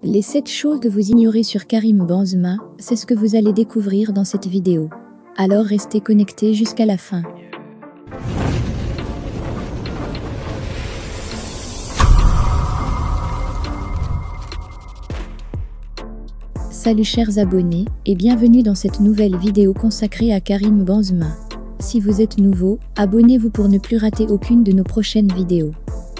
Les 7 choses que vous ignorez sur Karim Benzema, c'est ce que vous allez découvrir dans cette vidéo. Alors restez connectés jusqu'à la fin. Salut chers abonnés, et bienvenue dans cette nouvelle vidéo consacrée à Karim Benzema. Si vous êtes nouveau, abonnez-vous pour ne plus rater aucune de nos prochaines vidéos.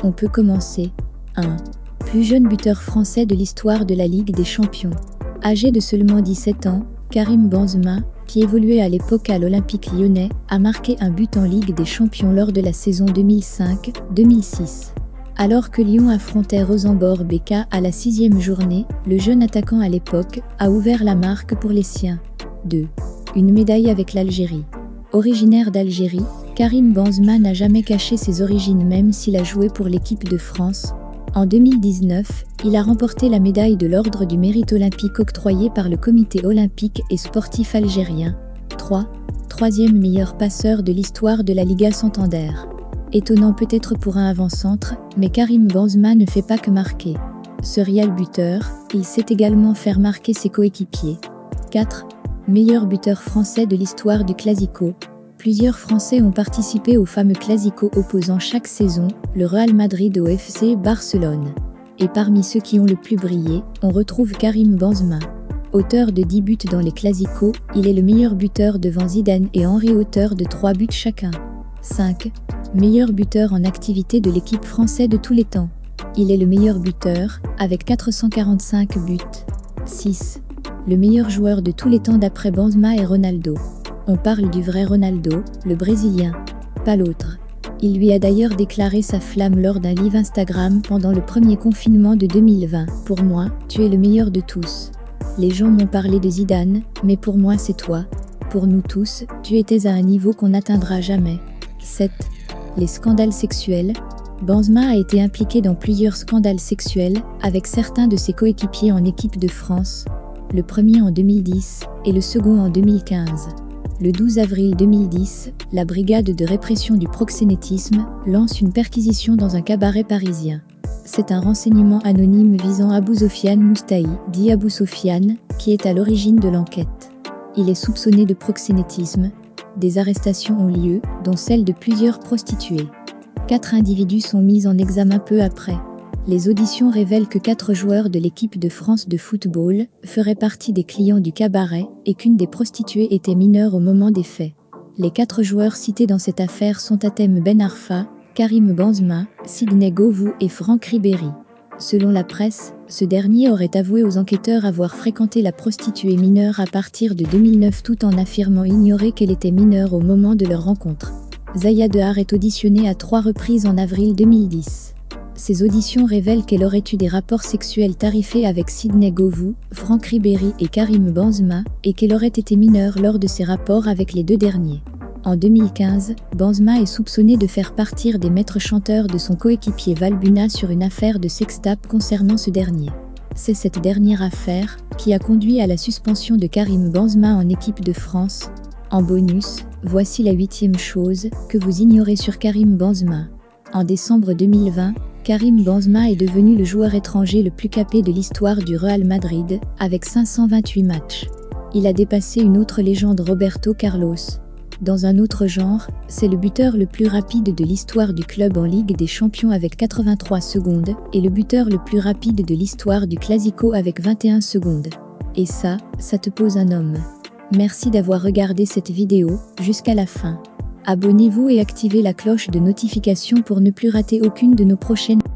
On peut commencer. 1. Plus jeune buteur français de l'histoire de la Ligue des Champions. Âgé de seulement 17 ans, Karim Benzema, qui évoluait à l'époque à l'Olympique lyonnais, a marqué un but en Ligue des Champions lors de la saison 2005-2006. Alors que Lyon affrontait Rosenborg BK à la 6e journée, le jeune attaquant à l'époque a ouvert la marque pour les siens. 2. Une médaille avec l'Algérie. Originaire d'Algérie, Karim Benzema n'a jamais caché ses origines même s'il a joué pour l'équipe de France. En 2019, il a remporté la médaille de l'Ordre du Mérite olympique octroyée par le Comité olympique et sportif algérien. 3. Troisième meilleur passeur de l'histoire de la Liga Santander. Étonnant peut-être pour un avant-centre, mais Karim Benzema ne fait pas que marquer. Serial buteur, il sait également faire marquer ses coéquipiers. 4. Meilleur buteur français de l'histoire du Classico. Plusieurs Français ont participé au fameux Classico opposant chaque saison le Real Madrid au FC Barcelone. Et parmi ceux qui ont le plus brillé, on retrouve Karim Benzema. Auteur de 10 buts dans les Classicos, il est le meilleur buteur devant Zidane et Henry, auteur de 3 buts chacun. 5. Meilleur buteur en activité de l'équipe française de tous les temps. Il est le meilleur buteur, avec 445 buts. 6. Le meilleur joueur de tous les temps d'après Benzema et Ronaldo. On parle du vrai Ronaldo, le Brésilien, pas l'autre. Il lui a d'ailleurs déclaré sa flamme lors d'un live Instagram pendant le premier confinement de 2020. « Pour moi, tu es le meilleur de tous. Les gens m'ont parlé de Zidane, mais pour moi c'est toi. Pour nous tous, tu étais à un niveau qu'on n'atteindra jamais. » 7. Les scandales sexuels. Benzema a été impliqué dans plusieurs scandales sexuels avec certains de ses coéquipiers en équipe de France, le premier en 2010 et le second en 2015. Le 12 avril 2010, la brigade de répression du proxénétisme lance une perquisition dans un cabaret parisien. C'est un renseignement anonyme visant Abou Sofiane Moustahi, dit Abou Sofiane, qui est à l'origine de l'enquête. Il est soupçonné de proxénétisme. Des arrestations ont lieu, dont celle de plusieurs prostituées. 4 individus sont mis en examen peu après. Les auditions révèlent que 4 joueurs de l'équipe de France de football feraient partie des clients du cabaret et qu'une des prostituées était mineure au moment des faits. Les 4 joueurs cités dans cette affaire sont Hatem Ben Arfa, Karim Benzema, Sidney Govou et Franck Ribéry. Selon la presse, ce dernier aurait avoué aux enquêteurs avoir fréquenté la prostituée mineure à partir de 2009 tout en affirmant ignorer qu'elle était mineure au moment de leur rencontre. Zaya Dehar est auditionnée à 3 reprises en avril 2010. Ces auditions révèlent qu'elle aurait eu des rapports sexuels tarifés avec Sidney Govou, Franck Ribéry et Karim Benzema, et qu'elle aurait été mineure lors de ses rapports avec les 2 derniers. En 2015, Benzema est soupçonné de faire partir des maîtres chanteurs de son coéquipier Valbuena sur une affaire de sextape concernant ce dernier. C'est cette dernière affaire qui a conduit à la suspension de Karim Benzema en équipe de France. En bonus, voici la 8e chose que vous ignorez sur Karim Benzema. En décembre 2020, Karim Benzema est devenu le joueur étranger le plus capé de l'histoire du Real Madrid, avec 528 matchs. Il a dépassé une autre légende, Roberto Carlos. Dans un autre genre, c'est le buteur le plus rapide de l'histoire du club en Ligue des Champions avec 83 secondes et le buteur le plus rapide de l'histoire du Classico avec 21 secondes. Et ça te pose un homme. Merci d'avoir regardé cette vidéo jusqu'à la fin. Abonnez-vous et activez la cloche de notification pour ne plus rater aucune de nos prochaines vidéos.